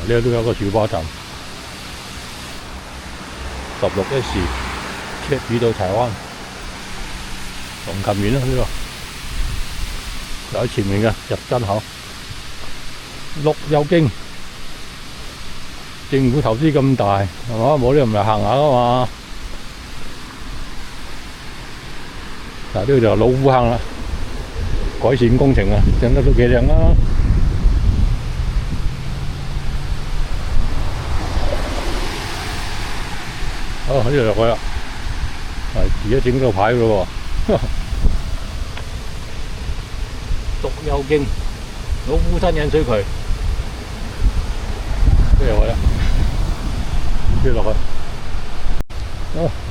呢度有個小巴站，16S 赤羽到柴灣，龍琴園啦呢度，就喺前面嘅入真口。綠又徑，政府投資咁大，係嘛？冇理由唔嚟行下噶嘛。嗱，呢度就老虎坑啦，改善工程啊，整得都幾靚啊！好，呢度落去啦，而家整到牌咯喎。獨有徑，老虎山引水渠，跟住落去啦，跟住落去，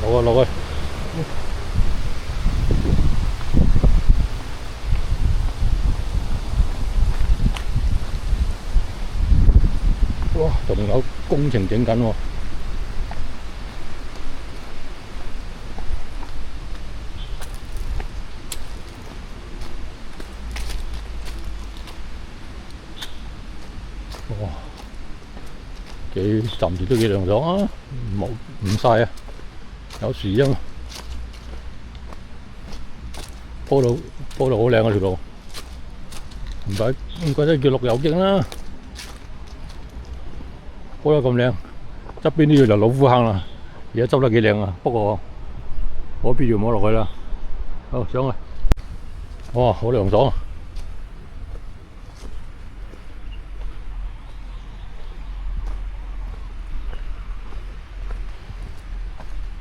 好，落去。哇，仲有工程整緊喎。哇，暫時都幾涼爽啊，唔曬啊，有樹蔭，鋪到好靚啊條路，唔怪得叫綠油徑啦，鋪得咁靚，側邊呢度就老虎坑啦，而家執得幾靚啊，不過冇必要摸落去啦。好，上去，哇，好涼爽啊！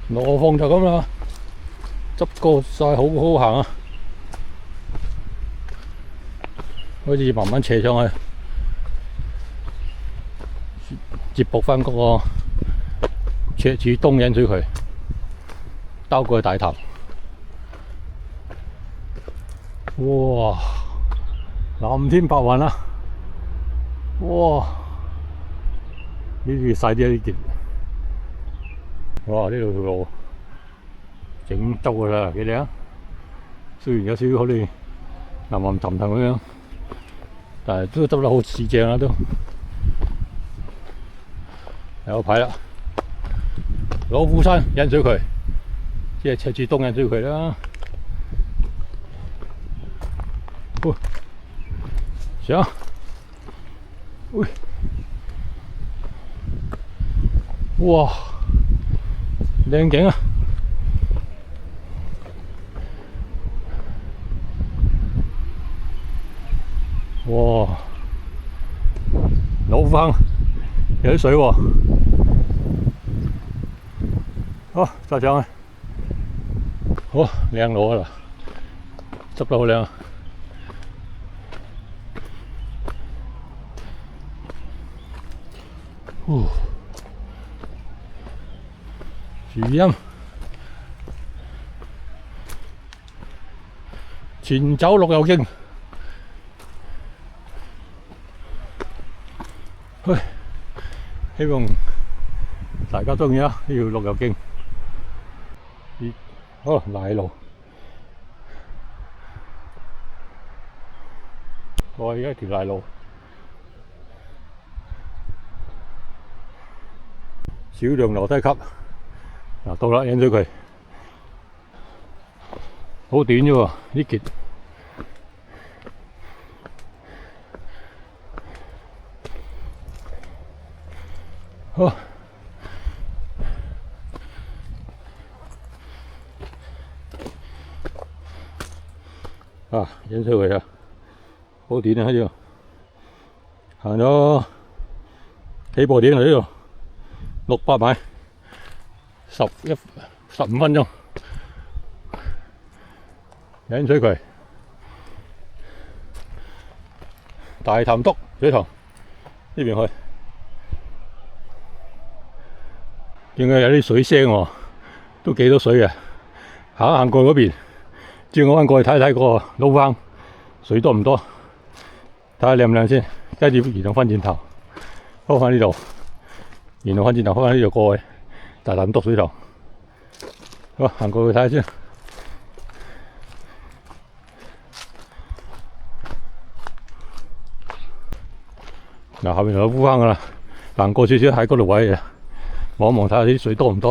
羅鳳就咁啦，執過晒好行啊，開始慢慢斜上去，接駁翻嗰個赤柱東引水渠，兜過去大潭。哇，藍天白雲啊！哇，呢啲細啲呢件。哇！呢度條路整周噶啦，幾靚。雖然有少少好似陰陰沉沉咁樣，但係都執得好似正啦都。有牌啦，老虎山引水渠，即係赤柱東引水渠啦。上，喂，哇！靚景啊！哇，老虎坑有啲水喎，好，再上去，好靚路啊！執得好靚啊！樹蔭，前走綠油徑，希望大家鍾意啊！呢條綠油徑，好泥路，我而家條泥路，少量樓梯級。嗱，到啦，引水渠，好短啫喎，呢截。好，引水渠啊，好短啊喺度，行咗起步點嚟呢度，600米。15分鐘，引水渠，大潭篤水塘呢邊去，見佢有啲水聲喎，都幾多水啊！行一行過嗰邊，轉個彎過去睇睇個老虎坑，水多唔多？睇下靚唔靚先，跟住移動翻轉頭，開翻呢度，移動翻轉頭開翻呢度過去。大潭篤水塘，好，行過去睇下先。嗱，後面就有老虎坑噶啦，行過少少喺嗰度位啊，望一望睇下啲水多唔多。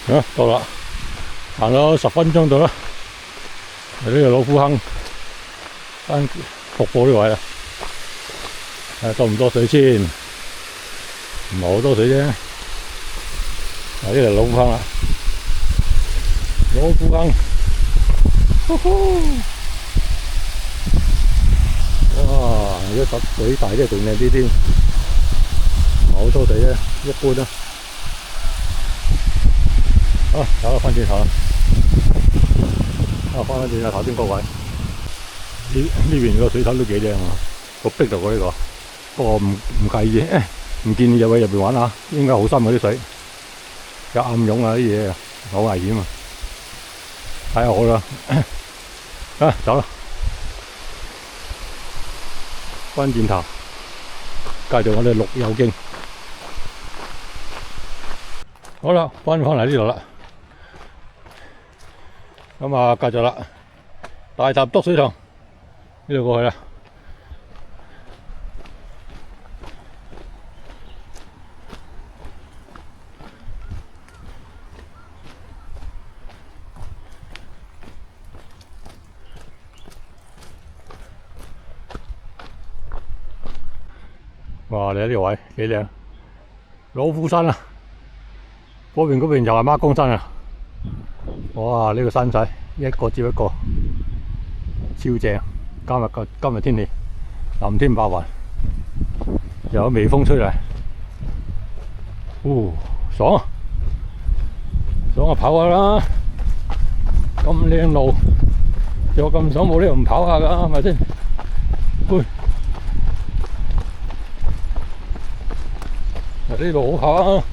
啊，到啦，行咗10分鐘到啦，嚟呢個老虎坑翻瀑布呢位啦。睇多唔多水先，唔係好多水啫。呢度老虎坑啦，老虎坑，哇！而家水大啲，仲靚啲添，唔係好多水啫，一般啦。好，走啦，翻轉頭啦。翻轉頭頭先嗰位，呢邊個水頭都幾靚啊，好逼到呢個。不過唔介意啫，唔建議入去入邊玩下，應該好深嗰啲水，有暗湧啊啲嘢啊，好危險啊！睇下好啦，走啦，翻轉頭，繼續我哋綠友徑。好啦，翻嚟呢度啦，咁啊，繼續啦，大潭篤水塘呢度過去啦。哇！你睇呢個位幾靚，老虎山啊！嗰邊又係孖公山啊！哇！呢個山仔一個接一個，超正！今日天氣藍天白雲，又有微風吹嚟，爽啊！爽啊！跑下啦！咁靚路，又咁爽，冇理由唔跑下㗎，係咪先？呢度好跑啊！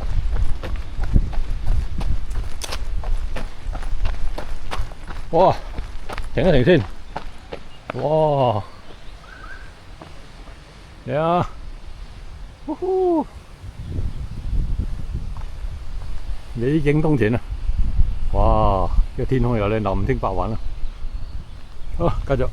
哇！停一停先。哇！嚟啊！美景當前啊！哇！個天空又靚，藍天白雲啊！好，繼續。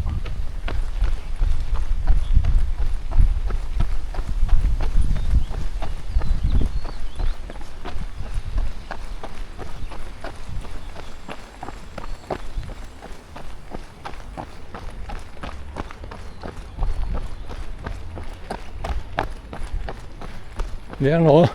靚路啊！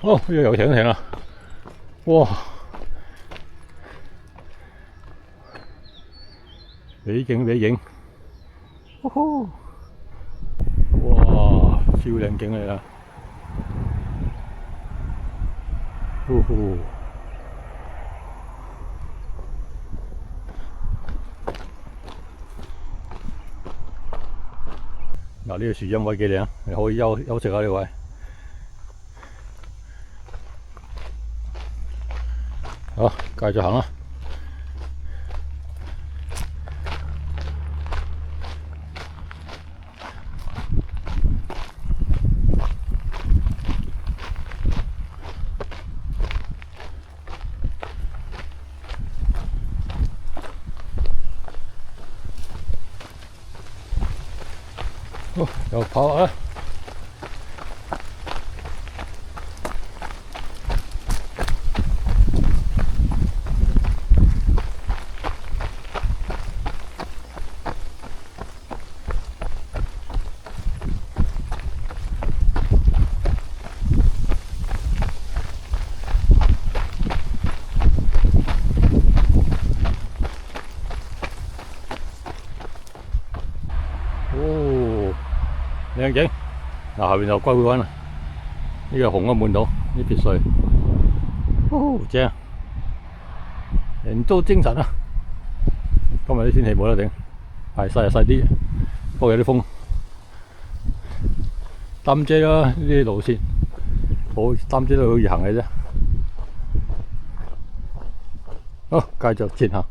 哦，呢度又停一停啦！哇！美景，哇！超靚景嚟啦！嗱，呢個樹蔭位幾靚，你可以休息下呢位。好，繼續行啦。好，又跑啦！靚景，嗱後邊就龜背灣啦，呢個紅安半島呢別墅，正，人都精神啊！今日啲天氣冇得頂，係曬就曬啲，不過有啲風，擔遮啦，呢啲路線好擔遮都好易行嘅啫。好，繼續前行。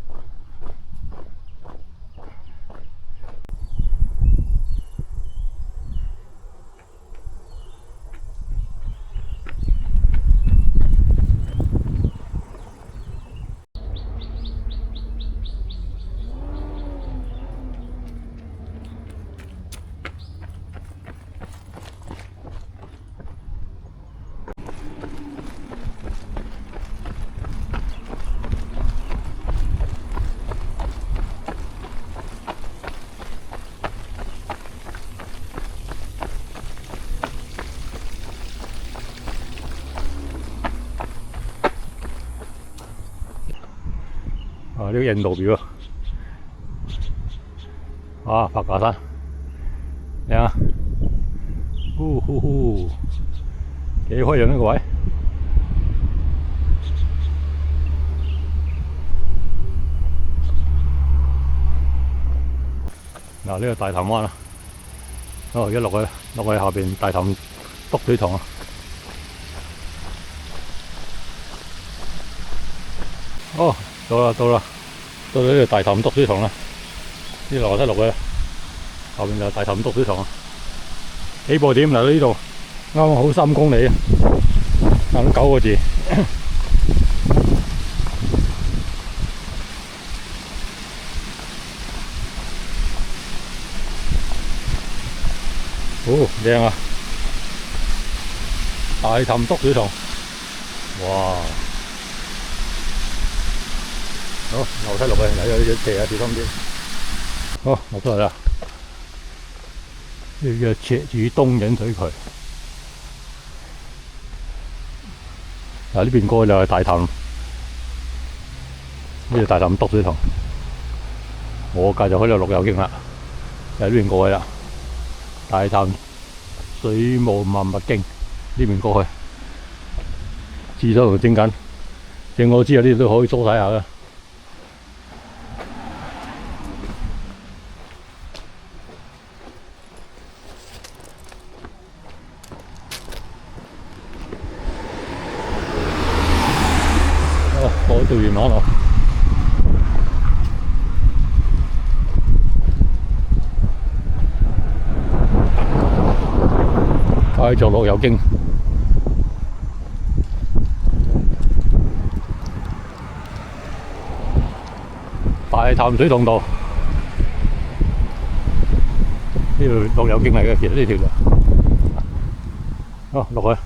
呢個印度廟啊，白架山，靚啊！呼呼呼，幾開揚呢個位。嗱，呢個大潭灣啦，哦，而家落去下邊大潭篤水塘啊！哦，到啦，到呢個大潭篤水塘啦，呢樓梯落去啦，後邊就係大潭篤水塘啊！起步點嚟到呢度，啱啱好3公里啊，差唔多9個字。哦，靚啊！大潭篤水塘，哇！好，樓梯落去，有啲斜啊，小心啲。好，落咗嚟啦。呢個赤柱東引水渠。嗱，呢邊過去就係大潭，呢個大潭篤水塘。我介就開咗綠油徑啦，由呢邊過去啦。大潭水務萬物徑呢邊過去，廁所同整緊，正我知啊，呢度都可以梳洗下嘅。哦，過到元朗咯。繼續綠油徑，大潭水塘道，呢條綠油徑嚟嘅，其實呢條就，好落去，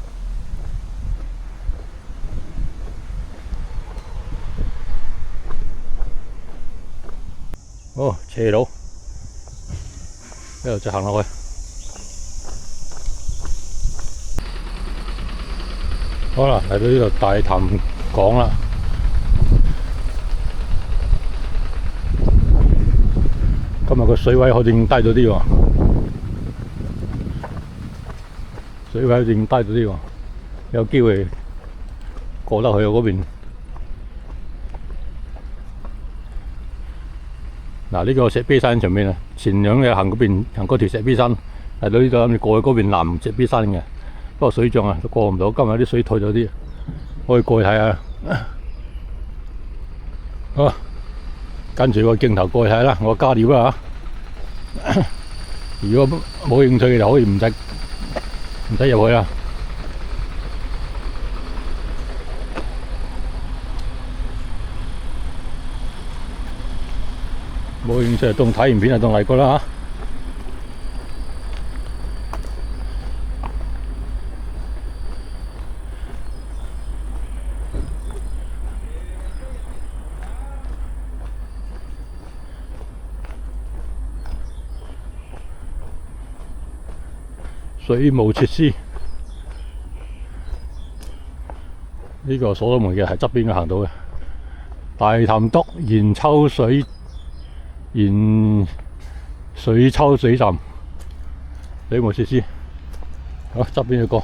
哦斜路，一路再行落去。好啦，嚟到呢度大潭港啦。今日個水位好似低咗啲喎，水位好似低咗啲喎，有機會過得去嗰邊。嗱，呢個石碑山上面啊，前兩日行嗰邊行嗰條石碑山，嚟到呢度諗住過去嗰邊南石碑山嘅。不過水漲啊，都過唔到。今日啲水退咗啲，可以過去睇下。好，跟住個鏡頭過去睇啦，我加料啦嚇。如果冇興趣嘅就可以唔使入去啦。冇興趣就當睇完片就當嚟過啦嚇。水務設施，呢個所羅門嘅係側邊嘅行到嘅。大潭篤鹽抽水站，水務設施，好側邊嘅過。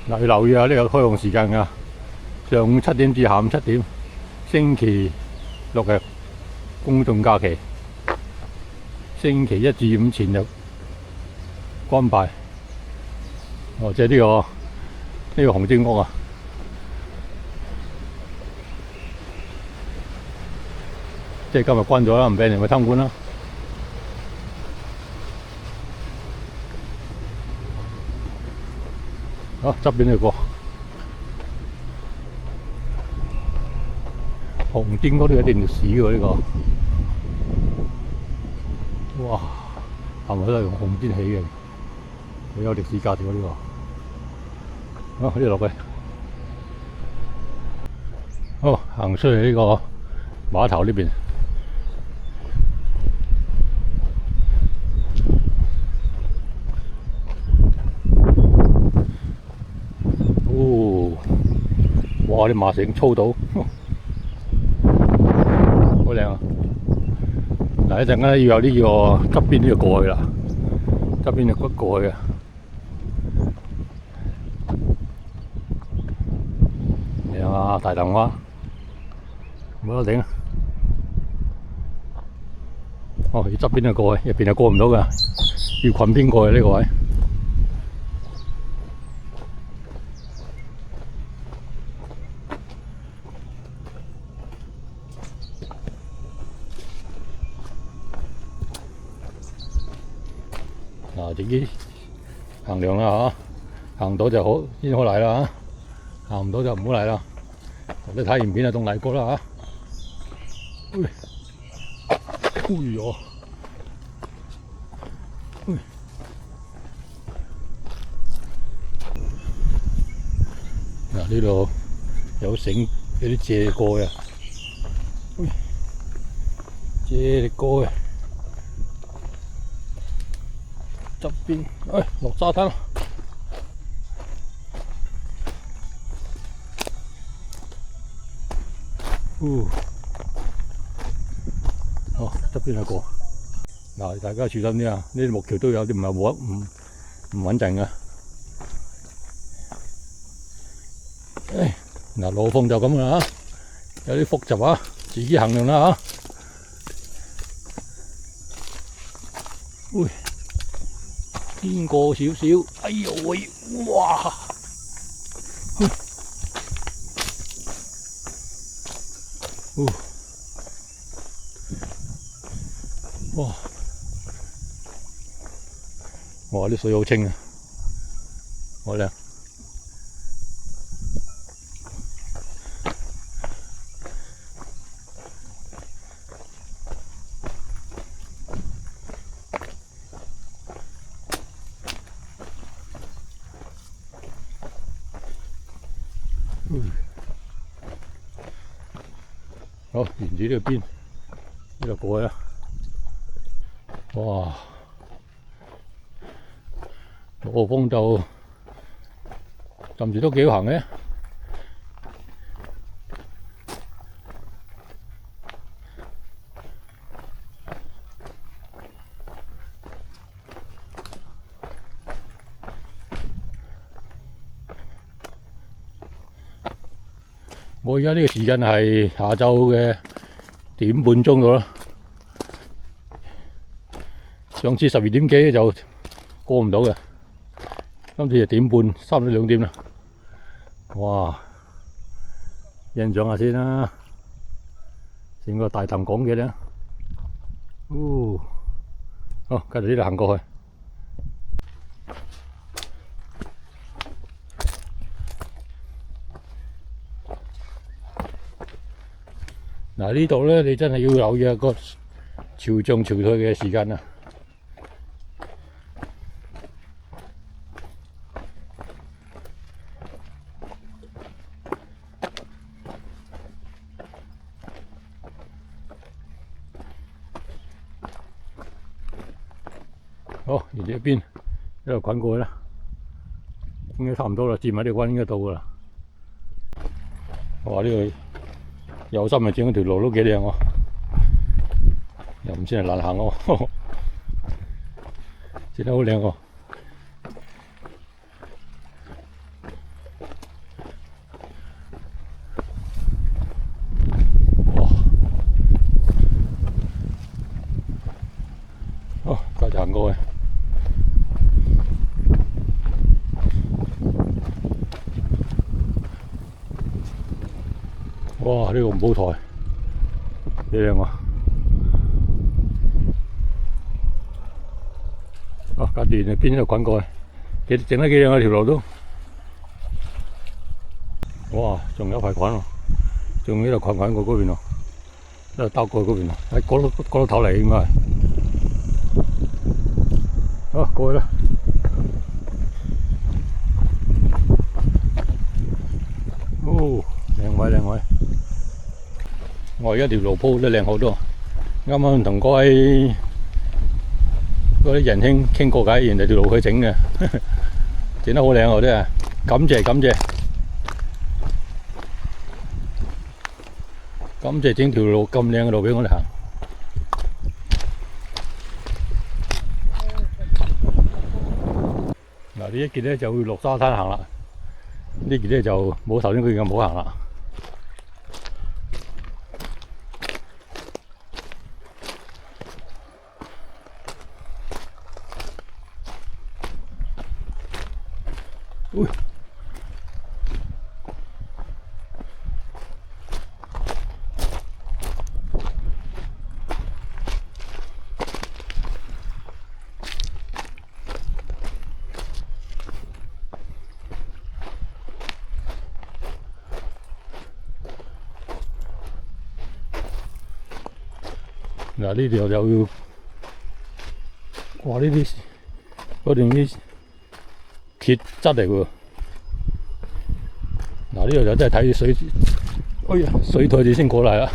嗱，要留意下呢個開放時間㗎，上午7點至下午7點，星期六日公眾假期，星期1至5前日關閉。哦，即係呢個紅晶屋啊！即係今日關咗啦，唔俾人去參觀啦。好，側邊呢個紅晶屋都有啲歷史喎，呢個。哇，係咪都係用紅磚起嘅？好有歷史價值喎呢個。好，呢度落去。好，行出去呢個碼頭呢邊。哦，哇！啲麻繩粗到，好靚啊！嗱，一陣間要有呢個側邊呢個過去啦，側邊嘅骨過去嘅。靚啊，大棠花，冇得頂啊！哦，要側邊就過去，入邊就過唔到㗎，要裙邊過去呢個位。嗱，自己衡量啦嚇，行到就好先好嚟啦嚇，行唔到就唔好嚟啦。你睇完片就當嚟過啦嚇。哎呦！嗱，呢度有繩，有啲借過嘅，借過嘅。側邊，落沙灘啦！好，側邊有個。嗱，大家小心啲啊！呢啲木橋都有啲唔穩陣㗎。嗱，路況就咁啦嚇，有啲複雜啊，自己衡量啦嚇。經過少少，哎呦喂，哇！哇！哇！啲水好清啊，好靚。好，沿住呢個邊，呢度過去啦。哇！路風就暫時都幾好行嘅。我而家呢個時間係下晝嘅1點半鐘到啦。上次12點幾就過唔到嘅，今次就1點半，差唔多2點啦。哇！欣賞下先啦，成個大潭港嘅咧。好，繼續呢度行過去。嗱，呢度咧，你真係要留意一個潮漲潮退嘅時間啊！好，沿住一邊一路滾過去啦，應該差唔多啦，接埋呢個彎應該到噶啦。哇！呢個有心咪整嗰條路都幾靚喎，又唔算係難行喎，整得好靚喎。繼續行過去。哇！呢個舞台幾靚啊！哦，架電喺邊度滾過去，整得幾靚啊條路都。哇！仲有一排滾喎，仲喺度滾過嗰邊喎，一路兜過去嗰邊喎，喺嗰度頭嚟應該係。好，過去啦。哦，靚位靚位。我而家條路鋪都靚好多。啱啱同嗰位嗰啲仁兄傾過偈，原來條路佢整嘅，整得好靚喎，真係感謝感謝。感謝整條路咁靚嘅路俾我哋行。嗱，呢一節咧就會落沙灘行啦，呢節咧就冇頭先嗰件咁好行啦。嗱，呢條就要，哇！呢啲嗰段啲鐵質嚟喎。嗱，呢度就真係睇水，哎呀，水退住先過嚟啦，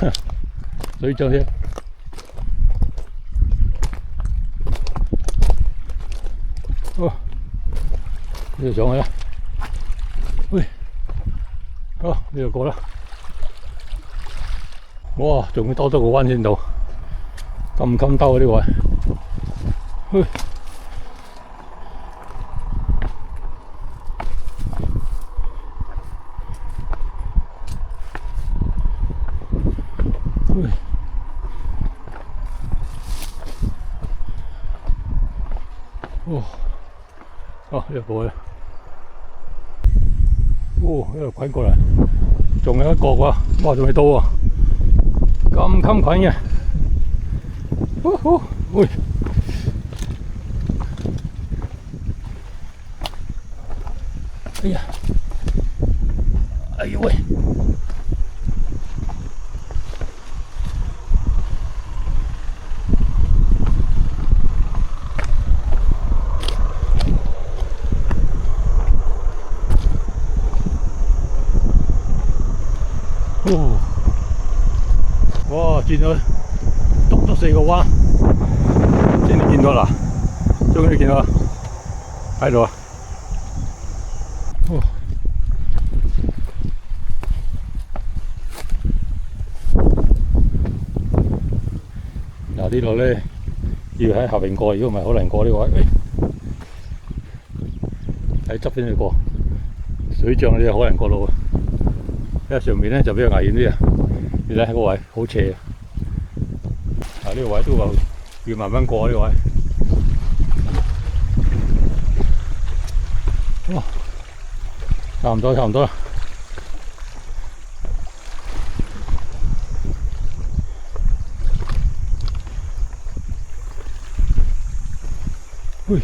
水漲先。哦，呢度上去啦，喂，好，呢度過啦。哇，仲要多咗個彎先到。咁襟兜啊呢位，喂，喂，哦，哦呢度過去，哦呢度滾過嚟，仲有一個喎，哇仲未到喎，咁襟滾嘅。喂，哎呀，哎呦喂，哦，哇，轉咗篤咗4個彎。先至見到啦，終於見到啦，喺度啊！嗱呢度咧要喺下邊過，如果唔係好難過呢個位。喺側邊去過，水漲呢好難過路啊！因為上面咧就比較危險啲啊！你睇個位好斜啊！呢個位都話要慢慢過呢個位。哦，差唔多差唔多啦。喂，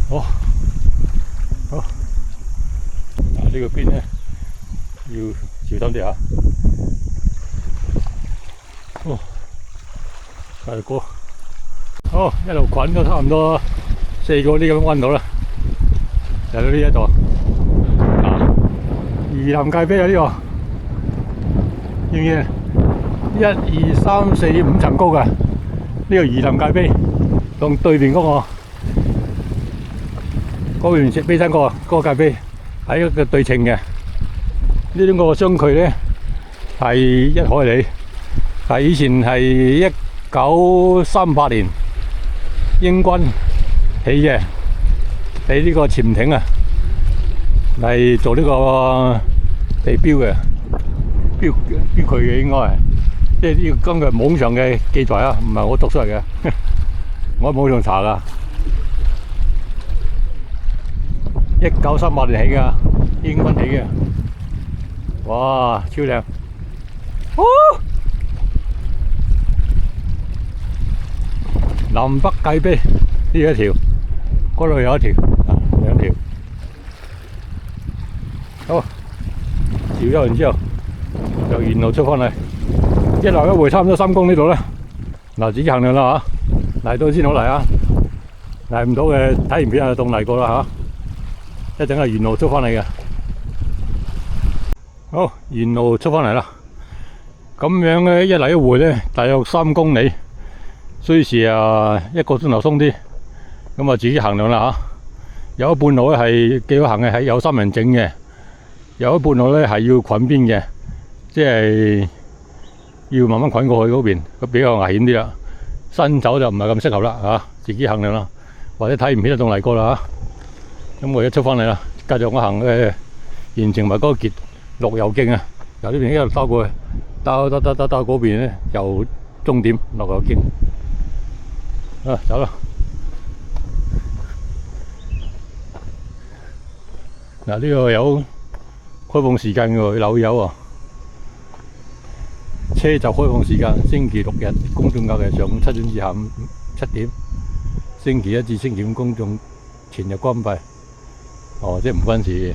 哦，好，呢個邊咧要小心啲啊！哦，繼續過，好，一路滾咗差唔多4個呢咁溫度啦，嚟到呢一度。魚林界碑啊呢個，見唔見？1、2、3、4、5層高嘅呢個魚林界碑，同對面嗰邊碑山嗰個界碑喺一個對稱嘅。呢種個相距咧係1海里，係以前係1938年英軍起嘅，起呢個潛艇啊，係做呢個地標嘅，標佢嘅應該係，即係呢個根據網上嘅記載啊，唔係我讀出嚟嘅，我喺網上查噶。1938年起噶，英軍起嘅，哇，超靚！哦，南北界碑呢一條，嗰度有一條，兩條。好，繞咗完之後，就沿路出翻嚟，一來一回差唔多3公里度啦。嗱，自己衡量啦嚇，嚟到先好嚟啊，嚟唔到嘅睇完片就當嚟過啦嚇。一陣係沿路出翻嚟嘅，好，沿路出翻嚟啦。咁樣嘅一嚟一回咧，大約3公里，需時1個鐘頭鬆啲。咁啊，自己衡量啦嚇。有一半路咧係幾好行嘅，係有3人整嘅；有一半路咧係要滾邊嘅，即係要慢慢滾過去嗰邊，咁比較危險啲啦。新手就唔係咁適合啦嚇，自己衡量啦。或者睇唔片就當嚟過啦嚇。咁我而家出翻嚟啦，繼續我行嘅沿程埋嗰個綠油徑啊，由呢邊一路兜過去，兜嗰邊咧，由終點綠油徑。啊，走啦！嗱，呢個有開放時間嘅樓友啊，車就開放時間，星期6日公眾假期上午7點至下午7點，星期1至星期5公眾全日關閉。哦，即係唔關事，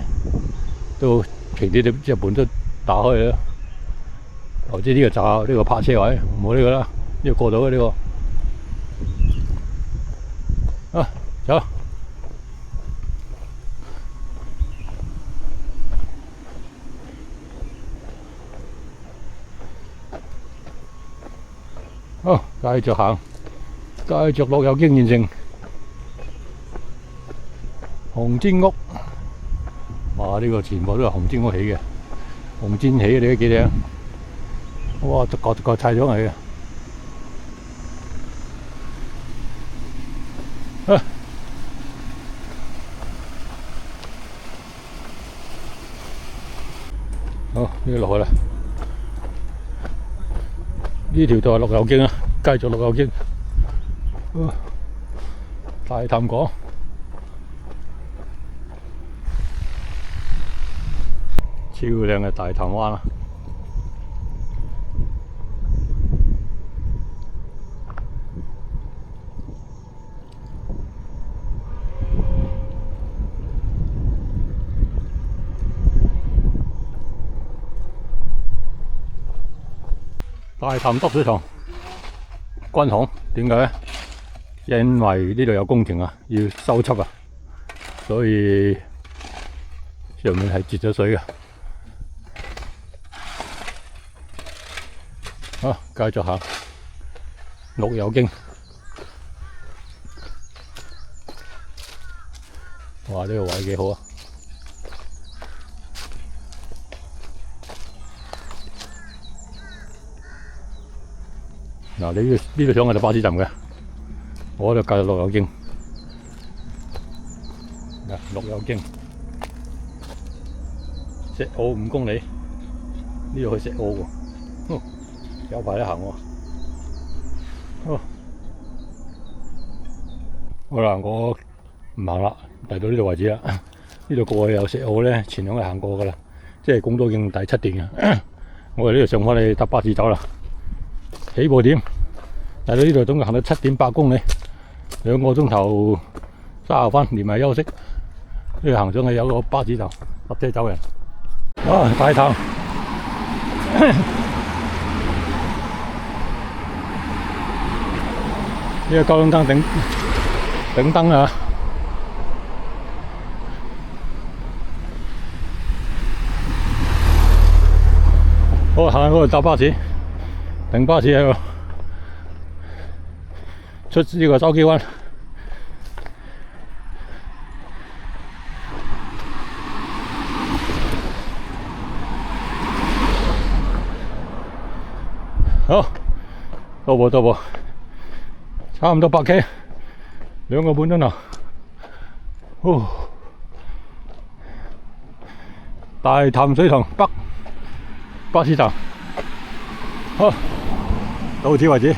都平啲啲，即係門都打開啦。哦，即係呢個閘，呢個泊車位，唔好呢個啦，呢個過到嘅呢個。啊，走。好，繼續行，繼續綠油徑沿程。紅氈屋，哇！呢個全部都係紅氈屋起嘅，紅氈起嘅，你都幾靚。哇！逐個砌咗嚟嘅。啊！好，呢個落去啦。呢條就係綠油徑啊，繼續綠油徑。大潭港。超靚嘅大潭灣啊！大潭篤水塘軍巷，點解咧？因為呢度有工程啊，要修葺啊，所以上面係截咗水嘅。好，繼續行綠油徑。哇！呢個位幾好啊！嗱，你呢度上係巴士站嘅，我就繼續綠油徑。嗱，綠油徑，石澳5公里，呢度去石澳喎。有排得行喎。好啦，我唔行啦，嚟到呢度為止啦。呢度過去有石澳咧，前兩日行過噶啦，即係拱多徑第7段嘅。我哋呢度上翻去搭巴士走啦。起步點嚟到呢度總共行到7.8公里，2個鐘頭30分，連埋休息。呢度行上去有個巴士站，搭車走人。啊，大潭！呢個交通燈頂燈啊！好，行喺嗰度搭巴士，等巴士喺度出呢個筲箕灣。好，到步，差唔多100 K， 2個半鐘頭。大潭水塘北巴士站。好，到此為止。